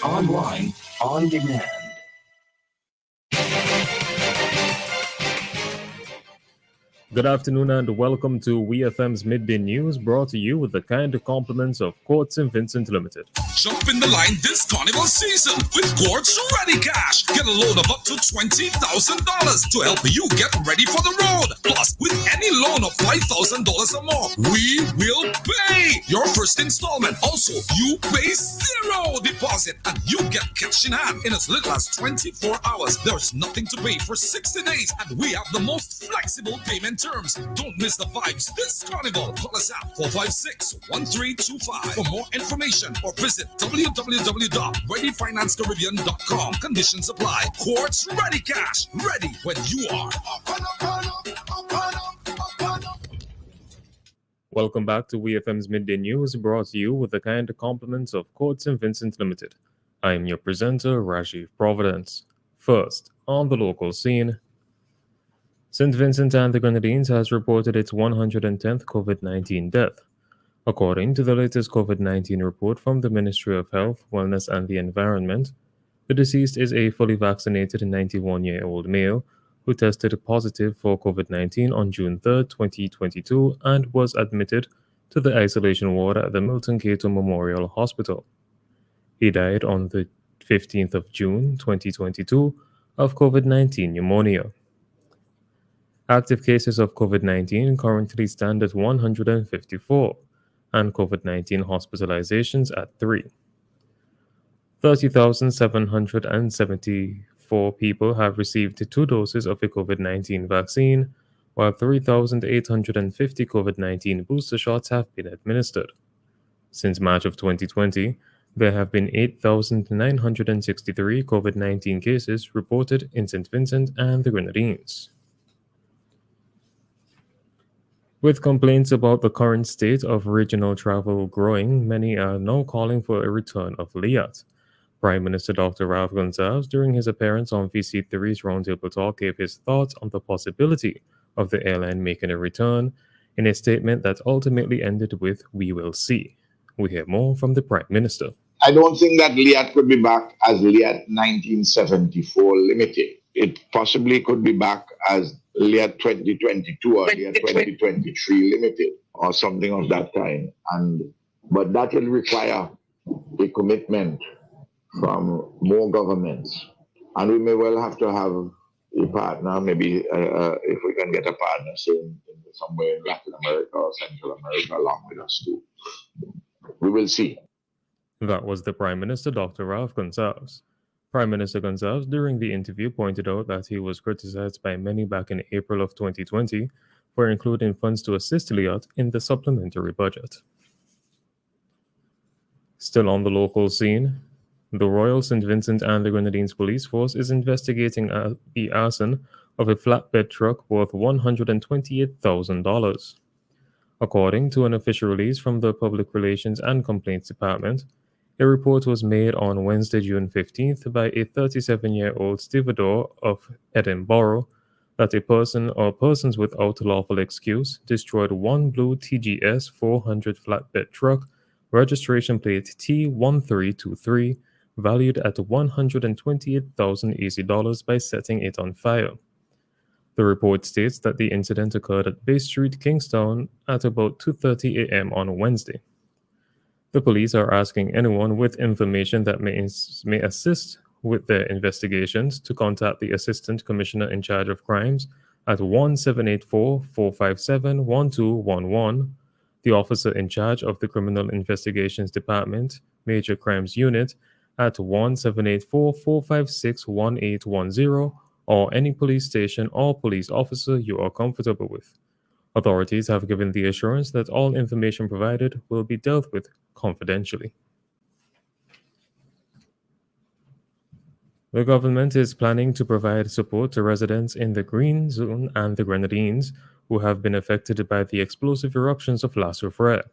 Online, on demand. Good afternoon and welcome to WEFM's Midday News, brought to you with the kind compliments of Court St. Vincent Limited. Jump in the line this carnival season with Quartz Ready Cash. Get a loan of up to $20,000 to help you get ready for the road. Plus, with any loan of $5,000 or more, we will pay your first installment. Also, you pay zero deposit and you get cash in hand in as little as 24 hours. There's nothing to pay for 60 days and we have the most flexible payment terms. Don't miss the vibes this carnival. Call us at 456-1325 for more information or visit www.readyfinancecaribbean.com. Conditions apply. Quartz Ready Cash. Ready when you are. Welcome back to WEFM's Midday News, brought to you with the kind compliments of Court St. Vincent Limited. I am your presenter, Rajiv Providence. First, on the local scene, St. Vincent and the Grenadines has reported its 110th COVID-19 death. According to the latest COVID-19 report from the Ministry of Health, Wellness and the Environment, the deceased is a fully vaccinated 91-year-old male who tested positive for COVID-19 on June 3, 2022, and was admitted to the isolation ward at the Milton Cato Memorial Hospital. He died on the 15th of June, 2022, of COVID-19 pneumonia. Active cases of COVID-19 currently stand at 154, and COVID-19 hospitalizations at 3. 30,774 people have received 2 doses of a COVID-19 vaccine, while 3,850 COVID-19 booster shots have been administered. Since March of 2020, there have been 8,963 COVID-19 cases reported in St. Vincent and the Grenadines. With complaints about the current state of regional travel growing, many are now calling for a return of Liat. Prime Minister Dr. Ralph Gonsalves, during his appearance on VC3's Roundtable Talk, gave his thoughts on the possibility of the airline making a return in a statement that ultimately ended with, "We will see." We hear more from the Prime Minister. I don't think that Liat could be back as Liat 1974 Limited. It possibly could be back as Liat 2022 or Liat 2023 Limited or something of that kind. But that will require a commitment from more governments. And we may well have to have a partner, maybe if we can get a partner, say, somewhere in Latin America or Central America along with us too. We will see. That was the Prime Minister, Dr. Ralph Gonsalves. Prime Minister Gonsalves, during the interview, pointed out that he was criticized by many back in April of 2020 for including funds to assist Liat in the supplementary budget. Still on the local scene, the Royal St. Vincent and the Grenadines Police Force is investigating the arson of a flatbed truck worth $128,000. According to an official release from the Public Relations and Complaints Department, a report was made on Wednesday, June 15th by a 37-year-old stevedore of Edinburgh that a person or persons without lawful excuse destroyed one blue TGS 400 flatbed truck, registration plate T1323, valued at $128,000 AD by setting it on fire. The report states that the incident occurred at Bay Street, Kingstown at about 2:30 a.m. on Wednesday. The police are asking anyone with information that may assist with their investigations to contact the Assistant Commissioner in charge of crimes at 1-784-457-1211, the officer in charge of the Criminal Investigations Department, Major Crimes Unit, at 1-784-456-1810, or any police station or police officer you are comfortable with. Authorities have given the assurance that all information provided will be dealt with confidentially. The government is planning to provide support to residents in the Green Zone and the Grenadines who have been affected by the explosive eruptions of La Soufrière.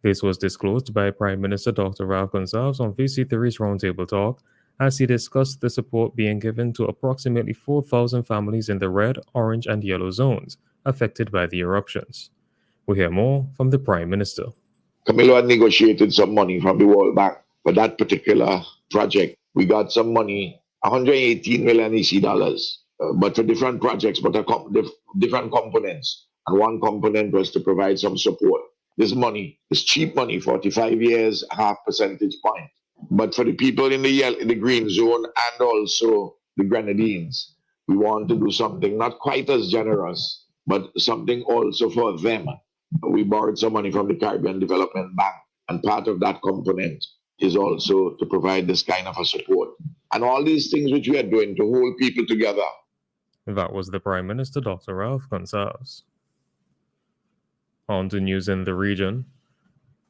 This was disclosed by Prime Minister Dr. Ralph Gonsalves on VC3's Roundtable Talk as he discussed the support being given to approximately 4,000 families in the red, orange, and yellow zones affected by the eruptions. We hear more from the Prime Minister. Camilo had negotiated some money from the World Bank for that particular project. We got some money, 118 million EC dollars, but for different projects, but different components. And one component was to provide some support. This money is cheap money, 45 years, half percentage point. But for the people in the green zone and also the Grenadines, we want to do something not quite as generous, but something also for them. We borrowed some money from the Caribbean Development Bank, and part of that component is also to provide this kind of a support. And all these things which we are doing to hold people together. That was the Prime Minister, Dr. Ralph Gonsalves. On to news in the region.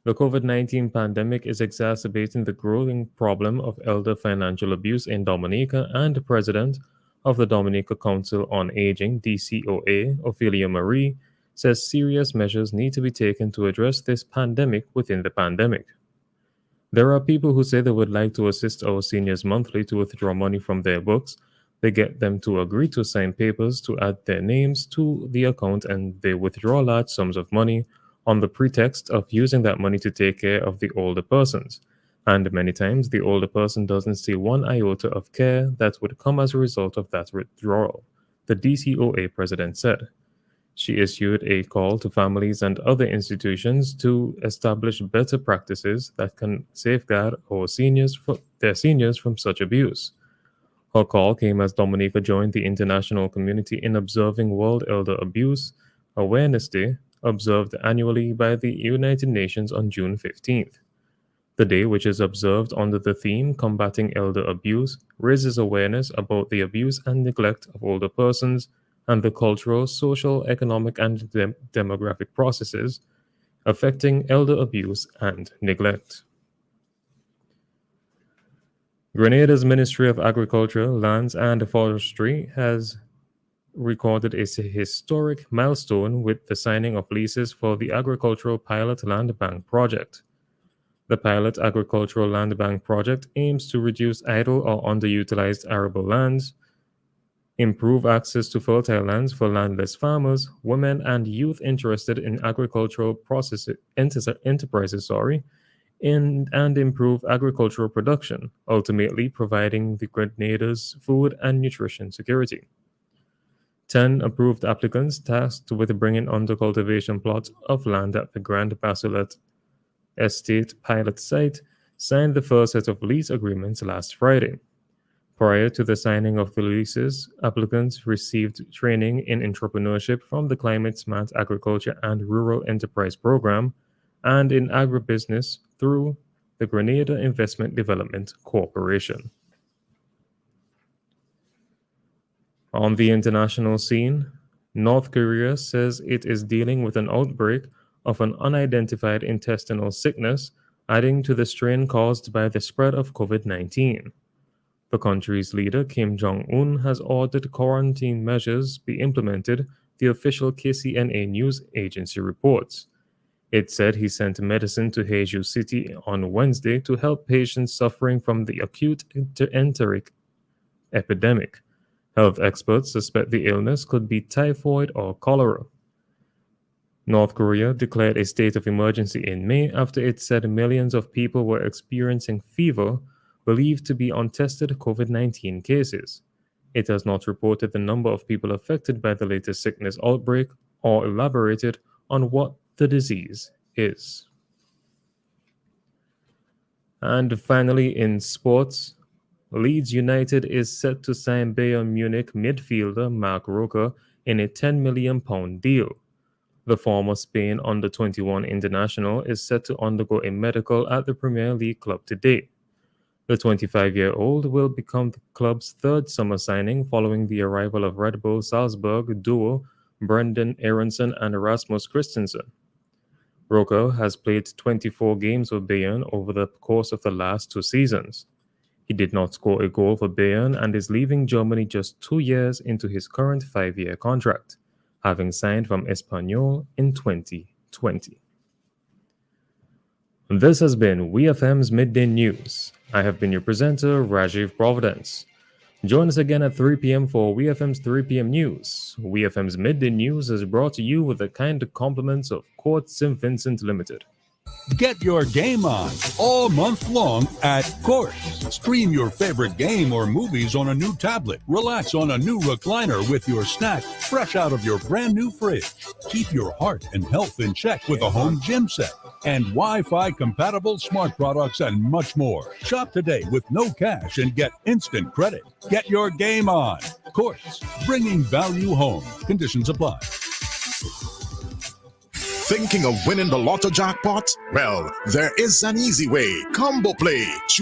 The COVID-19 pandemic is exacerbating the growing problem of elder financial abuse in Dominica, and the president of the Dominica Council on Aging, DCOA, Ophelia Marie, says serious measures need to be taken to address this pandemic within the pandemic. There are people who say they would like to assist our seniors monthly to withdraw money from their books. They get them to agree to sign papers to add their names to the account, and they withdraw large sums of money on the pretext of using that money to take care of the older persons. And many times the older person doesn't see one iota of care that would come as a result of that withdrawal, the DCOA president said. She issued a call to families and other institutions to establish better practices that can safeguard their seniors from such abuse. Her call came as Dominica joined the international community in observing World Elder Abuse Awareness Day, observed annually by the United Nations on June 15th. The day, which is observed under the theme Combating Elder Abuse, raises awareness about the abuse and neglect of older persons and the cultural, social, economic, and demographic processes affecting elder abuse and neglect. Grenada's Ministry of Agriculture, Lands and Forestry has recorded a historic milestone with the signing of leases for the Agricultural Pilot Land Bank project. The Pilot Agricultural Land Bank project aims to reduce idle or underutilized arable lands, improve access to fertile lands for landless farmers, women, and youth interested in agricultural enterprises, and improve agricultural production, ultimately providing the Grenada's food and nutrition security. 10 approved applicants tasked with bringing under cultivation plots of land at the Grand Basilet Estate pilot site signed the first set of lease agreements last Friday. Prior to the signing of the leases, applicants received training in entrepreneurship from the Climate Smart Agriculture and Rural Enterprise Program and in agribusiness through the Grenada Investment Development Corporation. On the international scene, North Korea says it is dealing with an outbreak of an unidentified intestinal sickness, adding to the strain caused by the spread of COVID-19. The country's leader, Kim Jong-un, has ordered quarantine measures be implemented, the official KCNA news agency reports. It said he sent medicine to Haeju City on Wednesday to help patients suffering from the acute enteric epidemic. Health experts suspect the illness could be typhoid or cholera. North Korea declared a state of emergency in May after it said millions of people were experiencing fever believed to be untested COVID-19 cases. It has not reported the number of people affected by the latest sickness outbreak or elaborated on what the disease is. And finally, in sports, Leeds United is set to sign Bayern Munich midfielder Marc Roca in a £10 million deal. The former Spain under-21 international is set to undergo a medical at the Premier League club today. The 25-year-old will become the club's third summer signing following the arrival of Red Bull Salzburg duo Brendan Aronson and Rasmus Christensen. Roca has played 24 games for Bayern over the course of the last 2 seasons. He did not score a goal for Bayern and is leaving Germany just 2 years into his current 5-year contract, having signed from Espanyol in 2020. This has been WEFM's Midday News. I have been your presenter, Rajiv Providence. Join us again at 3 p.m. for WEFM's 3 p.m. News. WEFM's Midday News is brought to you with the kind compliments of Court St. Vincent Limited. Get your game on all month long at Courts. Stream your favorite game or movies on a new tablet. Relax on a new recliner with your snack fresh out of your brand new fridge. Keep your heart and health in check with a home gym set and Wi-Fi compatible smart products and much more. Shop today with no cash and get instant credit. Get your game on. Courts, bringing value home. Conditions apply. Thinking of winning the lotto jackpot? Well, there is an easy way. Combo Play.